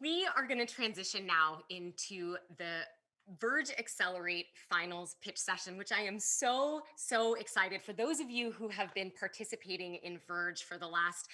We are going to transition now into the Verge Accelerate Finals pitch session, which I am so excited. For those of you who have been participating in Verge for the last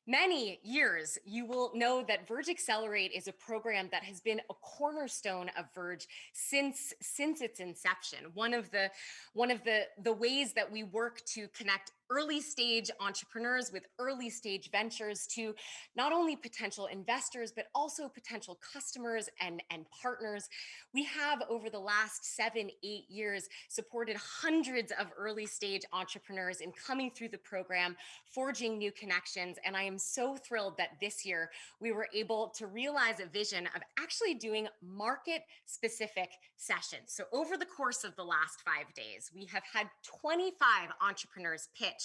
many years, you will know that Verge Accelerate is a program that has been a cornerstone of Verge since its inception. One of the ways that we work to connect early stage entrepreneurs with early stage ventures to not only potential investors, but also potential customers and partners. We have over the last 7-8 years supported hundreds of early stage entrepreneurs in coming through the program, forging new connections. And I am so thrilled that this year we were able to realize a vision of actually doing market specific sessions. So over the course of the last 5 days, we have had 25 entrepreneurs pitch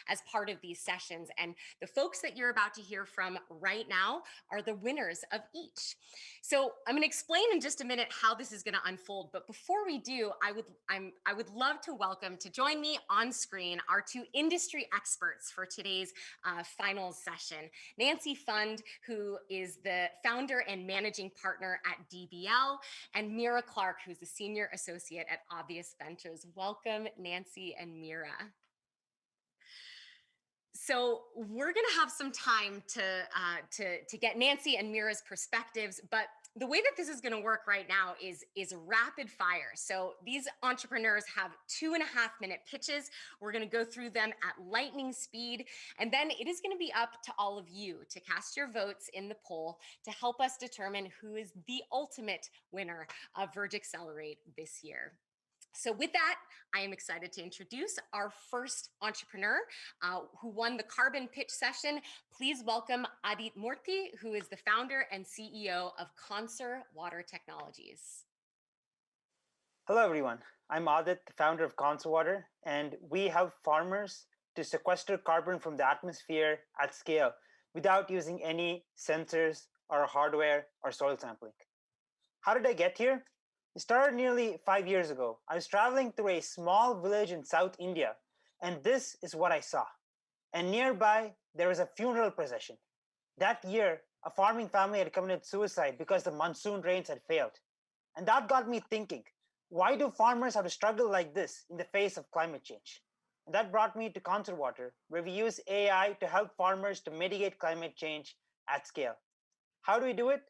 as part of these sessions. And the folks that you're about to hear from right now are the winners of each. So I'm going to explain in just a minute how this is going to unfold. But before we do, I would love to welcome to join me on screen our two industry experts for today's finals session. Nancy Fund, who is the founder and managing partner at DBL, and Mira Clark, who's the senior associate at Obvious Ventures. Welcome, Nancy and Mira. So we're going to have some time to get Nancy and Mira's perspectives, but the way that this is going to work right now is rapid fire. So these entrepreneurs have 2.5-minute pitches. We're going to go through them at lightning speed, and then it is going to be up to all of you to cast your votes in the poll to help us determine who is the ultimate winner of Verge Accelerate this year. So with that, I am excited to introduce our first entrepreneur who won the carbon pitch session. Please welcome Adit Murthy, who is the founder and CEO of Conser Water Technologies. Hello, everyone. I'm Adit, the founder of Conser Water, and we help farmers to sequester carbon from the atmosphere at scale without using any sensors or hardware or soil sampling. How did I get here? It started nearly 5 years ago. I was traveling through a small village in South India, and this is what I saw. And nearby, there was a funeral procession. That year, a farming family had committed suicide because the monsoon rains had failed. And that got me thinking, why do farmers have to struggle like this in the face of climate change? And that brought me to Conser Water, where we use AI to help farmers to mitigate climate change at scale. How do we do it?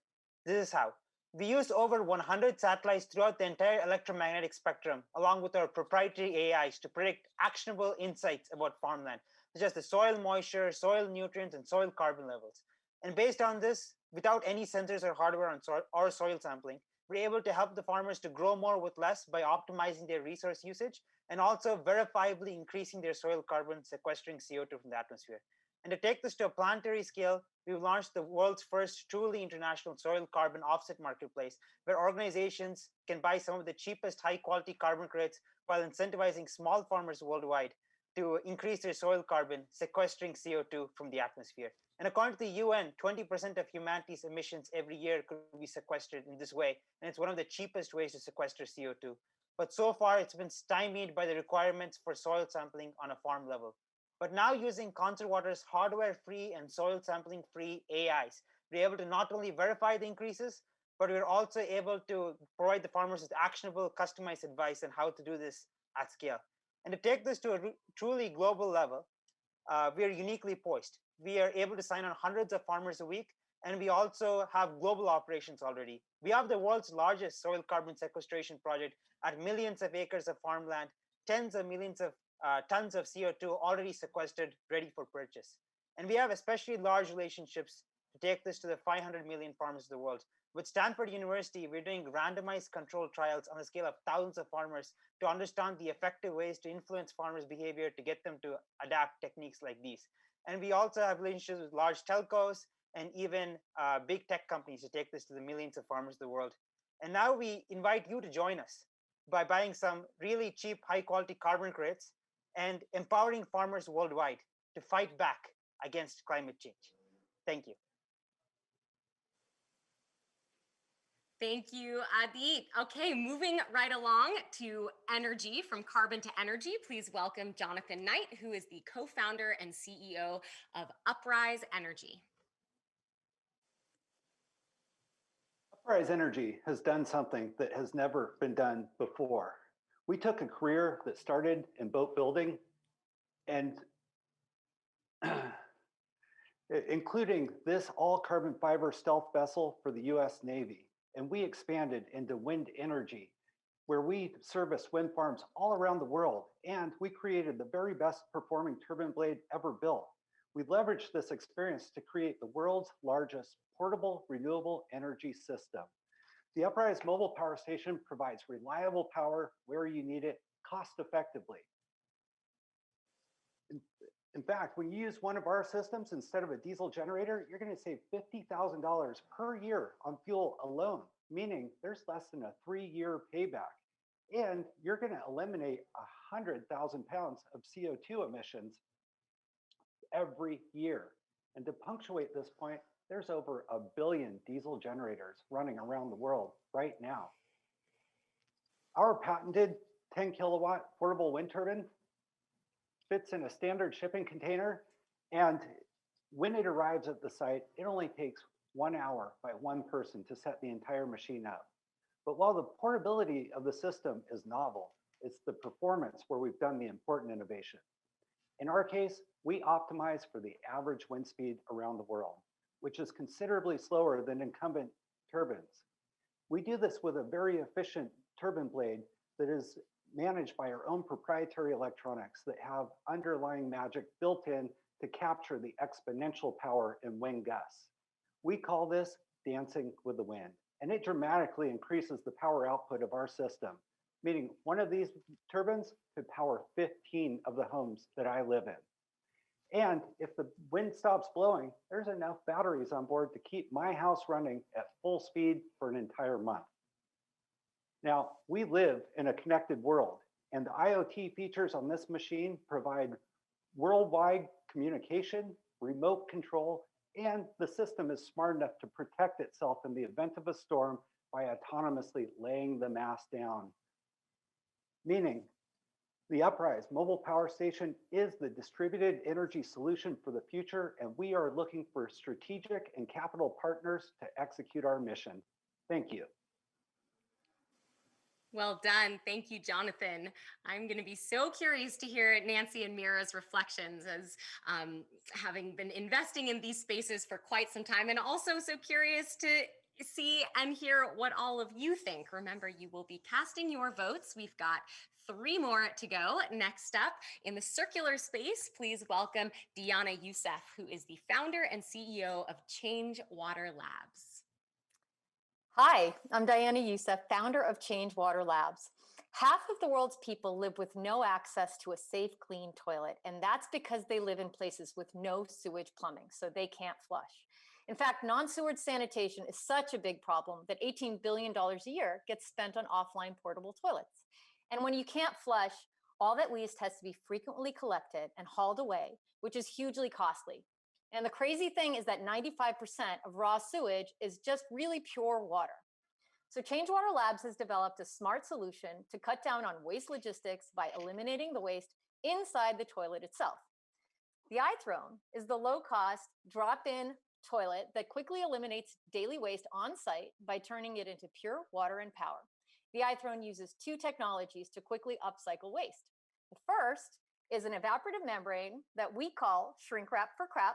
This is how. We use over 100 satellites throughout the entire electromagnetic spectrum, along with our proprietary AIs to predict actionable insights about farmland, such as the soil moisture, soil nutrients, and soil carbon levels. And based on this, without any sensors or hardware or soil sampling, we're able to help the farmers to grow more with less by optimizing their resource usage and also verifiably increasing their soil carbon, sequestering CO2 from the atmosphere. And to take this to a planetary scale, we've launched the world's first truly international soil carbon offset marketplace, where organizations can buy some of the cheapest high-quality carbon credits while incentivizing small farmers worldwide to increase their soil carbon, sequestering CO2 from the atmosphere. And according to the UN, 20% of humanity's emissions every year could be sequestered in this way, and it's one of the cheapest ways to sequester CO2. But so far, it's been stymied by the requirements for soil sampling on a farm level. But now, using Conser Water's hardware-free and soil sampling-free AIs, we're able to not only verify the increases, but we're also able to provide the farmers with actionable, customized advice on how to do this at scale. And to take this to a truly global level, we are uniquely poised. We are able to sign on hundreds of farmers a week, and we also have global operations already. We have the world's largest soil carbon sequestration project at millions of acres of farmland, tens of millions of tons of CO2 already sequestered, ready for purchase. And we have especially large relationships to take this to the 500 million farmers of the world. With Stanford University, we're doing randomized controlled trials on the scale of thousands of farmers to understand the effective ways to influence farmers' behavior to get them to adapt techniques like these. And we also have relationships with large telcos and even big tech companies to take this to the millions of farmers of the world. And now we invite you to join us by buying some really cheap, high-quality carbon credits and empowering farmers worldwide to fight back against climate change. Thank you. Thank you, Adit. Okay, moving right along to energy, from carbon to energy, please welcome Jonathan Knight, who is the co-founder and CEO of Uprise Energy. Uprise Energy has done something that has never been done before. We took a career that started in boat building and including this all carbon fiber stealth vessel for the US Navy. And we expanded into wind energy, where we service wind farms all around the world. And we created the very best performing turbine blade ever built. We leveraged this experience to create the world's largest portable renewable energy system. The Uprise mobile power station provides reliable power where you need it cost effectively. In, in fact, when you use one of our systems instead of a diesel generator, you're going to save $50,000 per year on fuel alone, meaning there's less than a 3-year payback. And you're going to eliminate 100,000 pounds of CO2 emissions every year. And to punctuate this point, there's over 1 billion diesel generators running around the world right now. Our patented 10 kilowatt portable wind turbine fits in a standard shipping container, and when it arrives at the site, it only takes 1 hour by one person to set the entire machine up. But while the portability of the system is novel, it's the performance where we've done the important innovation. In our case, we optimize for the average wind speed around the world, which is considerably slower than incumbent turbines. We do this with a very efficient turbine blade that is managed by our own proprietary electronics that have underlying magic built in to capture the exponential power in wind gusts. We call this dancing with the wind, and it dramatically increases the power output of our system, meaning one of these turbines could power 15 of the homes that I live in. And if the wind stops blowing, there's enough batteries on board to keep my house running at full speed for an entire month. Now, we live in a connected world, and the IoT features on this machine provide worldwide communication, remote control, and the system is smart enough to protect itself in the event of a storm by autonomously laying the mast down. Meaning, the Uprise mobile power station is the distributed energy solution for the future, and we are looking for strategic and capital partners to execute our mission. Thank you. Well done. Thank you, Jonathan. I'm going to be so curious to hear Nancy and Mira's reflections as having been investing in these spaces for quite some time, and also so curious to see and hear what all of you think. Remember, you will be casting your votes. We've got 3 more to go. Next up in the circular space, please welcome Diana Youssef, who is the founder and CEO of Change Water Labs. Hi, I'm Diana Youssef, founder of Change Water Labs. Half of the world's people live with no access to a safe, clean toilet, and that's because they live in places with no sewage plumbing, so they can't flush. In fact, non-sewage sanitation is such a big problem that $18 billion a year gets spent on offline portable toilets. And when you can't flush, all that waste has to be frequently collected and hauled away, which is hugely costly. And the crazy thing is that 95% of raw sewage is just really pure water. So Change Water Labs has developed a smart solution to cut down on waste logistics by eliminating the waste inside the toilet itself. The iThrone is the low-cost, drop-in toilet that quickly eliminates daily waste on site by turning it into pure water and power. The iThrone uses 2 technologies to quickly upcycle waste. The first is an evaporative membrane that we call shrink wrap for crap.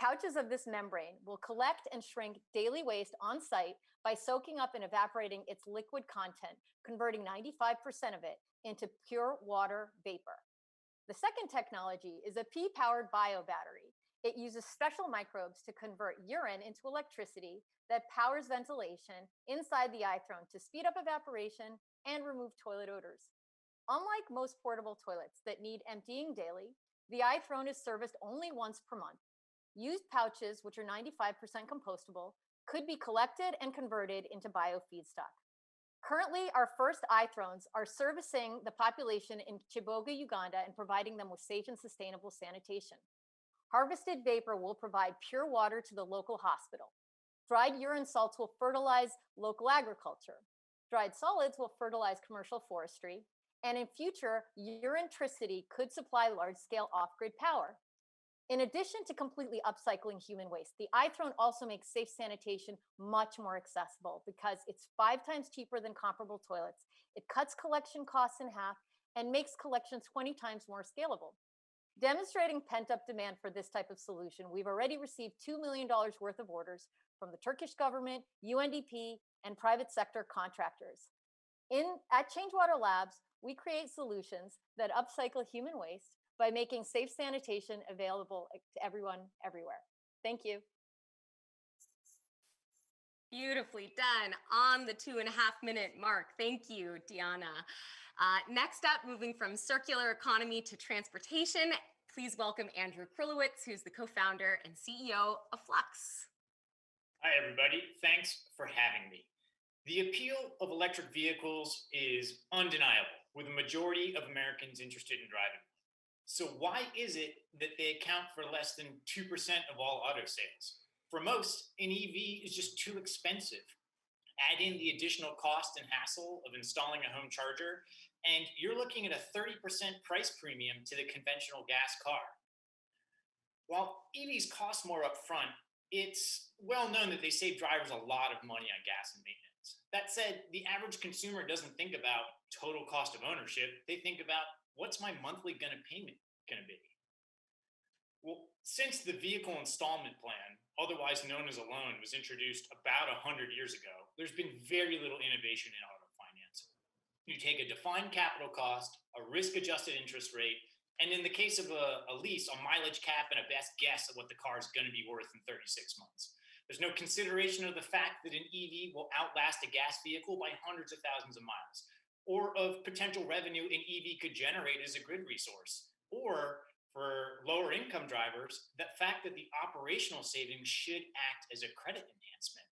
Pouches of this membrane will collect and shrink daily waste on site by soaking up and evaporating its liquid content, converting 95% of it into pure water vapor. The second technology is a pea-powered bio-battery. It uses special microbes to convert urine into electricity that powers ventilation inside the iThrone to speed up evaporation and remove toilet odors. Unlike most portable toilets that need emptying daily, the iThrone is serviced only once per month. Used pouches, which are 95% compostable, could be collected and converted into biofeedstock. Currently, our first iThrones are servicing the population in Kiboga, Uganda, and providing them with safe and sustainable sanitation. Harvested vapor will provide pure water to the local hospital. Dried urine salts will fertilize local agriculture. Dried solids will fertilize commercial forestry. And in future, urinetricity could supply large-scale off-grid power. In addition to completely upcycling human waste, the iThrone also makes safe sanitation much more accessible because it's 5 times cheaper than comparable toilets. It cuts collection costs in half and makes collection 20 times more scalable. Demonstrating pent up demand for this type of solution, we've already received $2 million worth of orders from the Turkish government, UNDP, and private sector contractors. At Changewater Labs, we create solutions that upcycle human waste by making safe sanitation available to everyone, everywhere. Thank you. Beautifully done on the 2.5-minute mark. Thank you, Diana. Next up, moving from circular economy to transportation, please welcome Andrew Krulowitz, who's the co-founder and CEO of Flux. Hi, everybody. Thanks for having me. The appeal of electric vehicles is undeniable, with a majority of Americans interested in driving. So why is it that they account for less than 2% of all auto sales? For most, an EV is just too expensive. Add in the additional cost and hassle of installing a home charger, and you're looking at a 30% price premium to the conventional gas car. While EVs cost more upfront, it's well known that they save drivers a lot of money on gas and maintenance. That said, the average consumer doesn't think about total cost of ownership. They think about, what's my monthly payment going to be? Well, since the vehicle installment plan, otherwise known as a loan, was introduced about 100 years ago, there's been very little innovation in auto financing. You take a defined capital cost, a risk-adjusted interest rate, and in the case of a lease, a mileage cap and a best guess at what the car is going to be worth in 36 months. There's no consideration of the fact that an EV will outlast a gas vehicle by hundreds of thousands of miles, or of potential revenue an EV could generate as a grid resource, or for lower income drivers, the fact that the operational savings should act as a credit enhancement.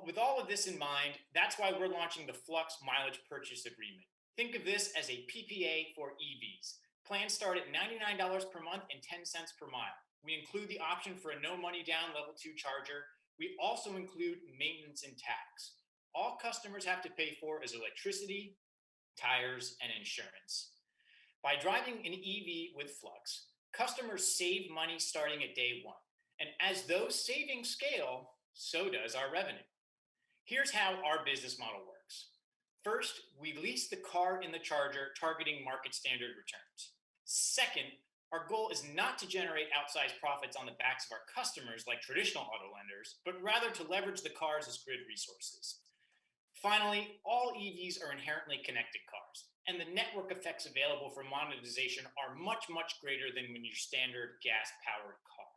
With all of this in mind, that's why we're launching the Flux Mileage Purchase Agreement. Think of this as a PPA for EVs. Plans start at $99 per month and 10 cents per mile. We include the option for a no money down level 2 charger. We also include maintenance and tax. All customers have to pay for is electricity, tires, and insurance. By driving an EV with Flux, customers save money starting at day one. And as those savings scale, so does our revenue. Here's how our business model works. First, we lease the car in the charger, targeting market standard returns. Second, our goal is not to generate outsized profits on the backs of our customers like traditional auto lenders, but rather to leverage the cars as grid resources. Finally, all EVs are inherently connected cars, and the network effects available for monetization are much, much greater than when your standard gas-powered car.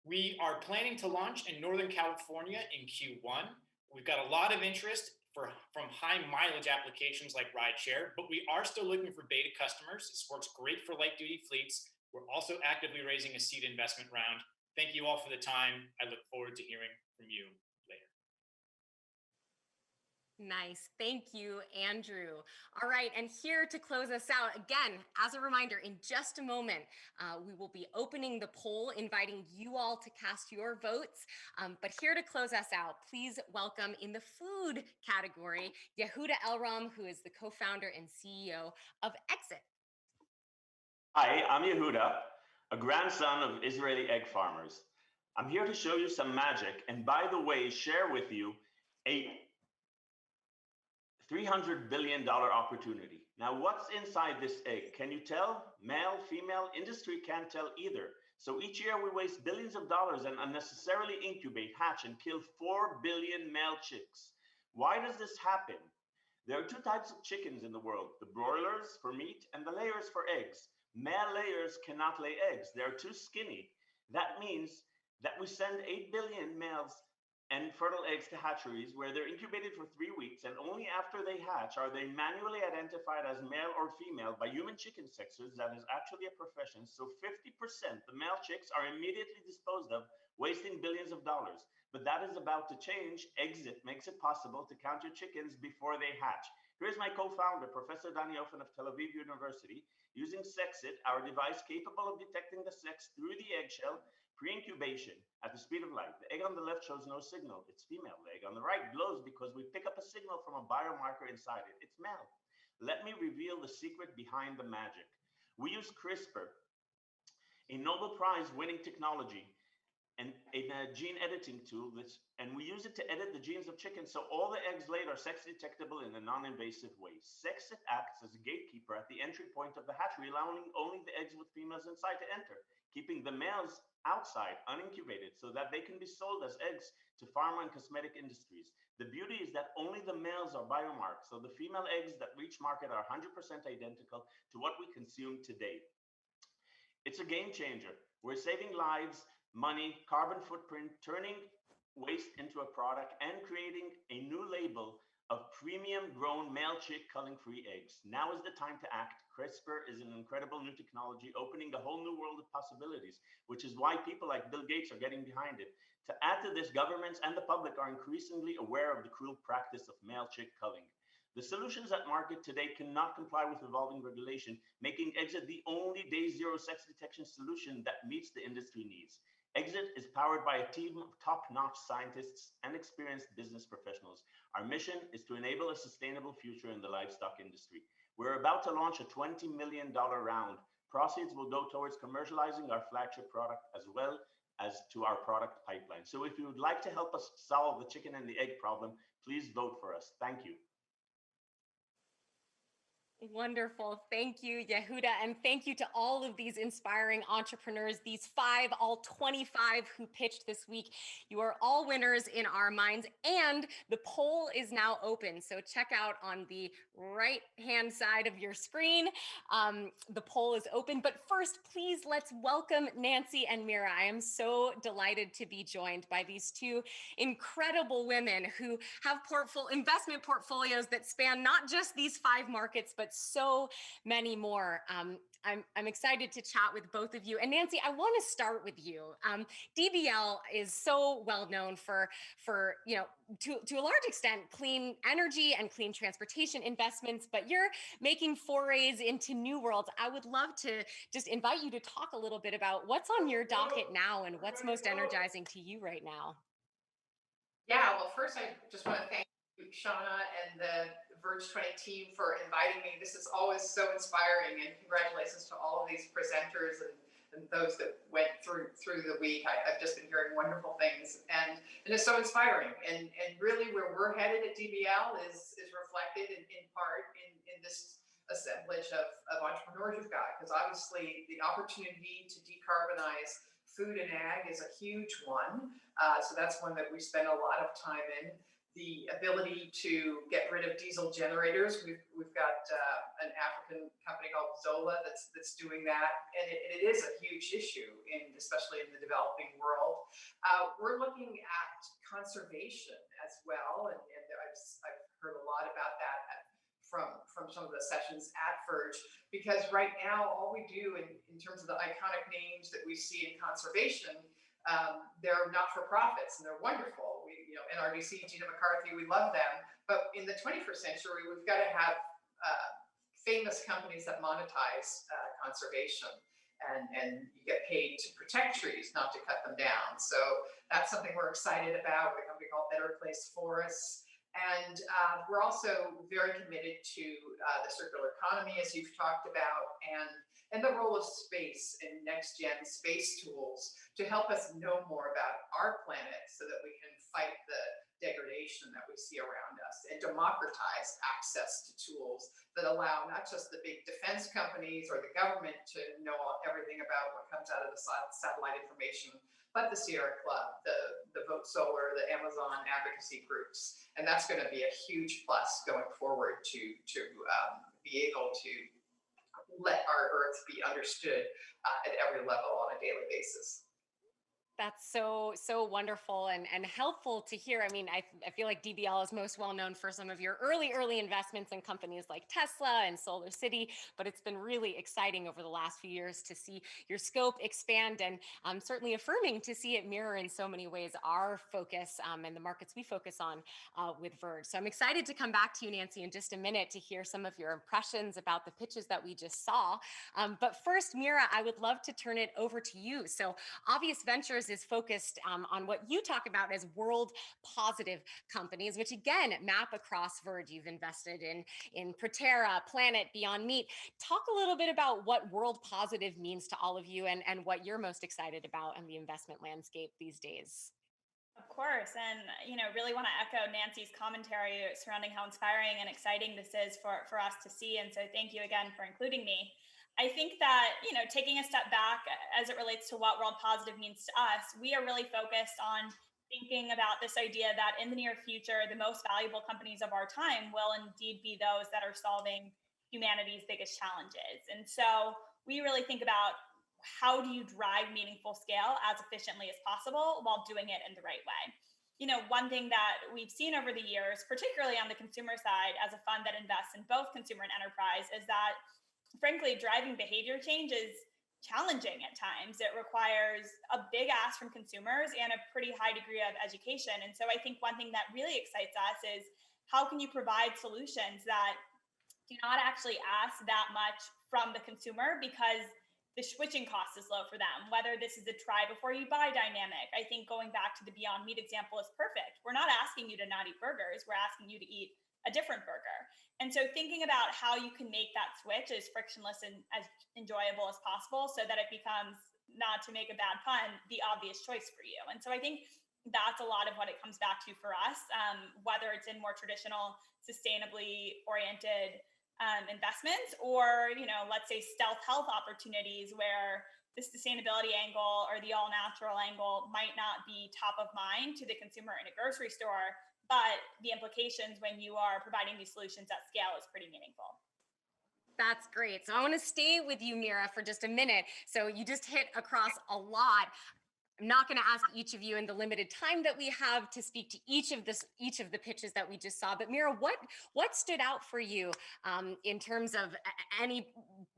We are planning to launch in Northern California in Q1. We've got a lot of interest from high mileage applications like rideshare, but we are still looking for beta customers. This works great for light duty fleets. We're also actively raising a seed investment round. Thank you all for the time. I look forward to hearing from you later. Nice. Thank you, Andrew. All right. And here to close us out, again, as a reminder, in just a moment, we will be opening the poll, inviting you all to cast your votes. But here to close us out, please welcome in the food category, Yehuda Elram, who is the co-founder and CEO of Exit. Hi, I'm Yehuda, a grandson of Israeli egg farmers. I'm here to show you some magic, and by the way, share with you a $300 billion opportunity. Now, what's inside this egg? Can you tell? Male, female? Industry can't tell either. So each year we waste billions of dollars and unnecessarily incubate, hatch, and kill 4 billion male chicks. Why does this happen? There are 2 types of chickens in the world, the broilers for meat and the layers for eggs. Male layers cannot lay eggs. They're too skinny. That means that we send 8 billion males and fertile eggs to hatcheries where they're incubated for 3 weeks, and only after they hatch are they manually identified as male or female by human chicken sexers. That is actually a profession. So 50%, the male chicks, are immediately disposed of, wasting billions of dollars. But that is about to change. Exit makes it possible to count your chickens before they hatch. Here's my co-founder, Professor Dani Ofen of Tel Aviv University, using Sexit, our device capable of detecting the sex through the eggshell, pre-incubation at the speed of light. The egg on the left shows no signal. It's female. The egg on the right glows because we pick up a signal from a biomarker inside it. It's male. Let me reveal the secret behind the magic. We use CRISPR a Nobel Prize winning technology and in a gene editing tool and we use it to edit the genes of chickens so all the eggs laid are sex detectable in a non-invasive way. Sexit acts as a gatekeeper at the entry point of the hatchery, allowing only the eggs with females inside to enter, keeping the males outside unincubated so that they can be sold as eggs to pharma and cosmetic industries. The beauty is that only the males are biomarked, so the female eggs that reach market are 100% identical to what we consume today. It's a game changer. We're saving lives, money, carbon footprint, turning waste into a product, and creating a new label of premium grown male chick culling free eggs. Now is the time to act. CRISPR is an incredible new technology opening a whole new world of possibilities, which is why people like Bill Gates are getting behind it. To add to this, governments and the public are increasingly aware of the cruel practice of male chick culling. The solutions at market today cannot comply with evolving regulation, making Exit the only day zero sex detection solution that meets the industry needs. Exit is powered by a team of top-notch scientists and experienced business professionals. Our mission is to enable a sustainable future in the livestock industry. We're about to launch a $20 million round. Proceeds will go towards commercializing our flagship product as well as to our product pipeline. So if you would like to help us solve the chicken and the egg problem, please vote for us. Thank you. Wonderful. Thank you, Yehuda. And thank you to all of these inspiring entrepreneurs, these all 25 who pitched this week. You are all winners in our minds. And the poll is now open. So check out on the right-hand side of your screen. The poll is open. But first, please let's welcome Nancy and Mira. I am so delighted to be joined by these two incredible women who have investment portfolios that span not just these 5 markets, but so many more. I'm excited to chat with both of you. And Nancy, I want to start with you. DBL is so well known for to a large extent, clean energy and clean transportation investments, but you're making forays into new worlds. I would love to just invite you to talk a little bit about what's on your docket now and what's most energizing to you right now. Yeah, well, first I just want to thank Shauna and the Verge 20 team for inviting me. This is always so inspiring, and congratulations to all of these presenters and those that went through the week. I've just been hearing wonderful things, and it's so inspiring. And really, where we're headed at DBL is reflected in part in this assemblage of entrepreneurs you've got, because obviously the opportunity to decarbonize food and ag is a huge one. So that's one that we spend a lot of time in. The ability to get rid of diesel generators. We've got an African company called Zola that's doing that, and it is a huge issue, especially in the developing world. We're looking at conservation as well, and I've heard a lot about that from some of the sessions at Verge, because right now all we do in terms of the iconic names that we see in conservation, they're not-for-profits and they're wonderful. NRDC, Gina McCarthy, we love them. But in the 21st century, we've got to have famous companies that monetize conservation, and you get paid to protect trees, not to cut them down. So that's something we're excited about with a company called Better Place Forests. And we're also very committed to the circular economy, as you've talked about, and the role of space and next-gen space tools to help us know more about our planet so that we can fight the degradation that we see around us and democratize access to tools that allow not just the big defense companies or the government to know everything about what comes out of the satellite information, but the Sierra Club, the Vote Solar, the Amazon advocacy groups. And that's going to be a huge plus going forward to be able to let our Earth be understood at every level on a daily basis. That's so wonderful and helpful to hear. I mean, I feel like DBL is most well known for some of your early investments in companies like Tesla and Solar City, but it's been really exciting over the last few years to see your scope expand, and certainly affirming to see it mirror in so many ways our focus and the markets we focus on with Verge. So I'm excited to come back to you, Nancy, in just a minute to hear some of your impressions about the pitches that we just saw. But first, Mira, I would love to turn it over to you. So Obvious Ventures yours is focused on what you talk about as world positive companies, which again map across Verge. You've invested in Proterra, Planet, Beyond Meat. Talk a little bit about what world positive means to all of you and what you're most excited about in the investment landscape these days. Of course. And, really want to echo Nancy's commentary surrounding how inspiring and exciting this is for us to see. And so thank you again for including me. I think that, taking a step back as it relates to what world positive means to us, we are really focused on thinking about this idea that in the near future, the most valuable companies of our time will indeed be those that are solving humanity's biggest challenges. And so we really think about how do you drive meaningful scale as efficiently as possible while doing it in the right way. One thing that we've seen over the years, particularly on the consumer side, as a fund that invests in both consumer and enterprise, is that frankly, driving behavior change is challenging at times. It requires a big ask from consumers and a pretty high degree of education. And so I think one thing that really excites us is how can you provide solutions that do not actually ask that much from the consumer because the switching cost is low for them, whether this is a try before you buy dynamic. I think going back to the Beyond Meat example is perfect. We're not asking you to not eat burgers. We're asking you to eat a different burger. And so thinking about how you can make that switch as frictionless and as enjoyable as possible so that it becomes, not to make a bad pun, the obvious choice for you. And so I think that's a lot of what it comes back to for us, whether it's in more traditional, sustainably oriented investments or, let's say stealth health opportunities where the sustainability angle or the all natural angle might not be top of mind to the consumer in a grocery store, but the implications when you are providing these solutions at scale is pretty meaningful. That's great. So I want to stay with you, Mira, for just a minute. So you just hit across a lot. I'm not going to ask each of you in the limited time that we have to speak to each of the pitches that we just saw. But Mira, what stood out for you in terms of any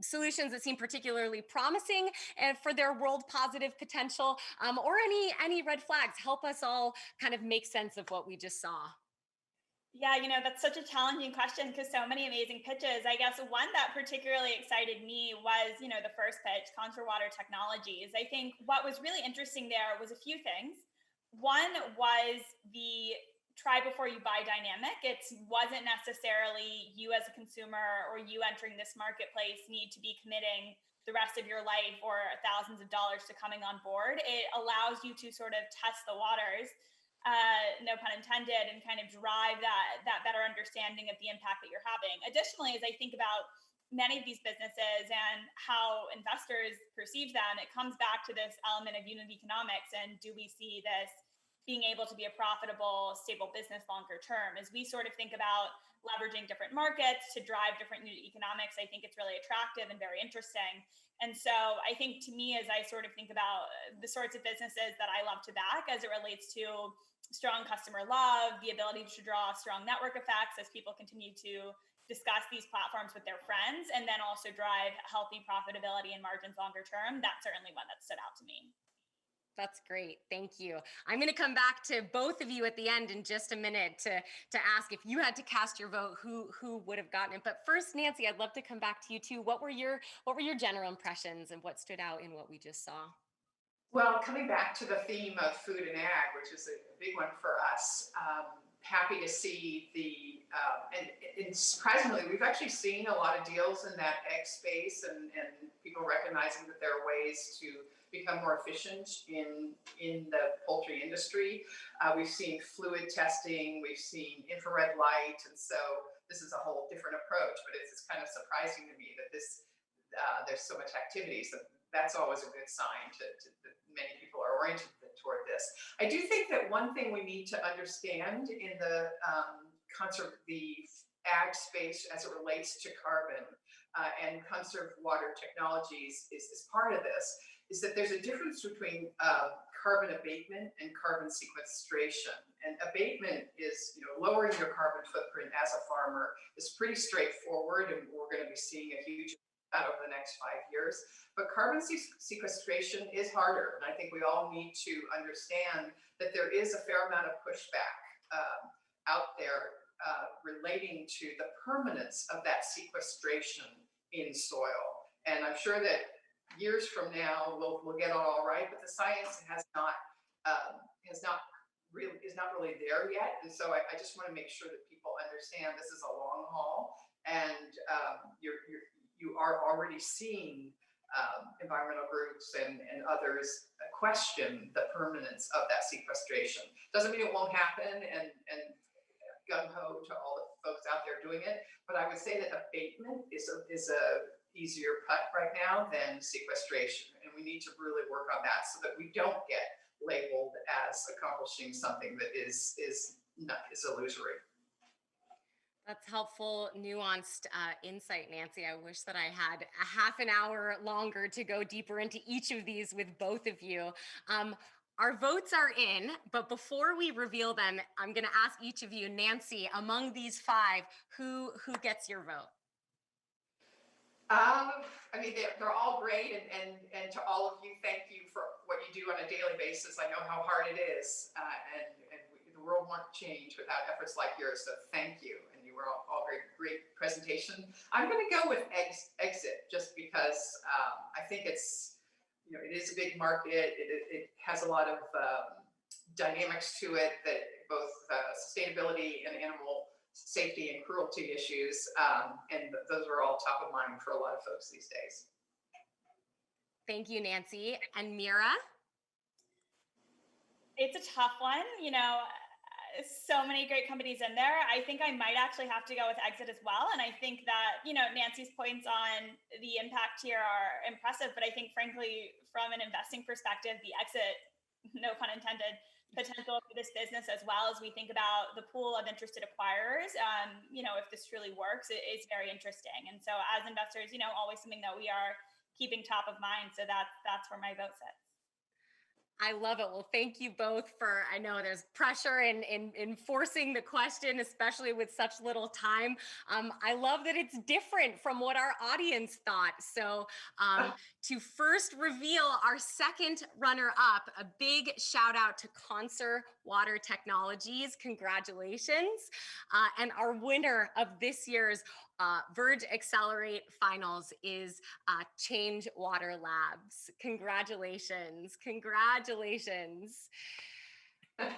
solutions that seem particularly promising and for their world positive potential, or any red flags? Help us all kind of make sense of what we just saw. Yeah, that's such a challenging question because so many amazing pitches. I guess one that particularly excited me was, the first pitch, Contour Water Technologies. I think what was really interesting there was a few things. One was the try before you buy dynamic. It wasn't necessarily you as a consumer or you entering this marketplace need to be committing the rest of your life or thousands of dollars to coming on board. It allows you to sort of test the waters, no pun intended, and kind of drive that better understanding of the impact that you're having. Additionally, as I think about many of these businesses and how investors perceive them, it comes back to this element of unit economics. And do we see this being able to be a profitable, stable business longer term? As we sort of think about leveraging different markets to drive different unit economics, I think it's really attractive and very interesting. And so I think to me, as I sort of think about the sorts of businesses that I love to back as it relates to strong customer love, the ability to draw strong network effects as people continue to discuss these platforms with their friends, and then also drive healthy profitability and margins longer term, that's certainly one that stood out to me. That's great. Thank you. I'm going to come back to both of you at the end in just a minute to ask if you had to cast your vote, who would have gotten it. But first, Nancy, I'd love to come back to you too. What were your general impressions and what stood out in what we just saw? Well, coming back to the theme of food and ag, which is a big one for us, happy to see and surprisingly, we've actually seen a lot of deals in that egg space and people recognizing that there are ways to become more efficient in the poultry industry. We've seen fluid testing, we've seen infrared light, and so this is a whole different approach, but it's kind of surprising to me that there's so much activity. So that's always a good sign that many people are oriented toward this. I do think that one thing we need to understand in the ag space as it relates to carbon and conserved water technologies is part of this, is that there's a difference between carbon abatement and carbon sequestration. And abatement is, lowering your carbon footprint as a farmer is pretty straightforward, and we're going to be seeing a huge amount over the next 5 years. But carbon sequestration is harder, and I think we all need to understand that there is a fair amount of pushback out there relating to the permanence of that sequestration in soil. And I'm sure that years from now, we'll get it all right. But the science has not really is not really there yet. And so I just want to make sure that people understand this is a long haul, and you are already seeing environmental groups and others question the permanence of that sequestration. Doesn't mean it won't happen, and gung ho to all the folks out there doing it. But I would say that abatement is a easier cut right now than sequestration, and we need to really work on that so that we don't get labeled as accomplishing something that is illusory. That's helpful, nuanced insight, Nancy. I wish that I had a half an hour longer to go deeper into each of these with both of you. Our votes are in, but before we reveal them, I'm going to ask each of you, Nancy, among these five, who gets your vote? I mean, they're all great, and to all of you, thank you for what you do on a daily basis. I know how hard it is, and the world won't change without efforts like yours. So thank you, and you were all great presentation. I'm going to go with Exit just because I think it's it is a big market. It has a lot of dynamics to it that both sustainability and animal safety and cruelty issues, and those are all top of mind for a lot of folks these days. Thank you, Nancy. And Mira? It's a tough one. So many great companies in there. I think I might actually have to go with Exit as well. And I think that, Nancy's points on the impact here are impressive, but I think frankly, from an investing perspective, the exit, no pun intended, potential for this business, as well as we think about the pool of interested acquirers, if this truly works, it is very interesting. And so as investors, always something that we are keeping top of mind. So that's where my vote sits. I love it. Well, thank you both for, I know there's pressure in forcing the question, especially with such little time. I love that it's different from what our audience thought. So to first reveal our second runner-up, a big shout out to Conser Water Technologies. Congratulations. And our winner of this year's Verge Accelerate Finals is Change Water Labs. Congratulations. Congratulations.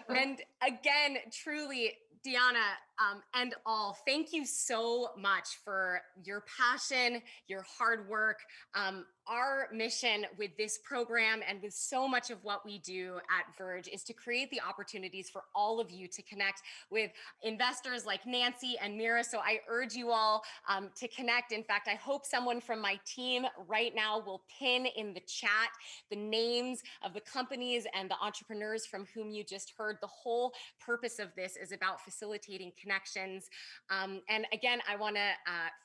And again, truly, Deanna and all, thank you so much for your passion, your hard work. Our mission with this program and with so much of what we do at Verge is to create the opportunities for all of you to connect with investors like Nancy and Mira. So I urge you all to connect. In fact, I hope someone from my team right now will pin in the chat the names of the companies and the entrepreneurs from whom you just heard. The whole purpose of this is about facilitating connections. And again, I want to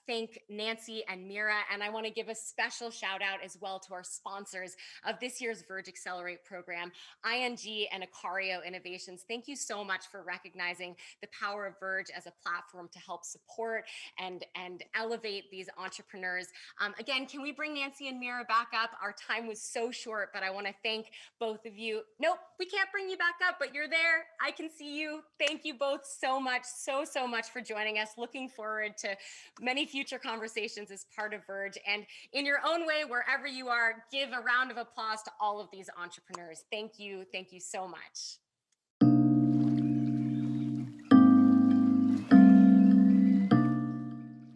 thank Nancy and Mira, and I want to give a special shout out as well to our sponsors of this year's Verge Accelerate program, ING and Acario Innovations. Thank you so much for recognizing the power of Verge as a platform to help support and elevate these entrepreneurs. Again, can we bring Nancy and Mira back up? Our time was so short, but I want to thank both of you. Nope, we can't bring you back up, but you're there. I can see you. Thank you both so much, so much for joining us. Looking forward to many future conversations as part of Verge. And in your own way, wherever you are, give a round of applause to all of these entrepreneurs. Thank you so much.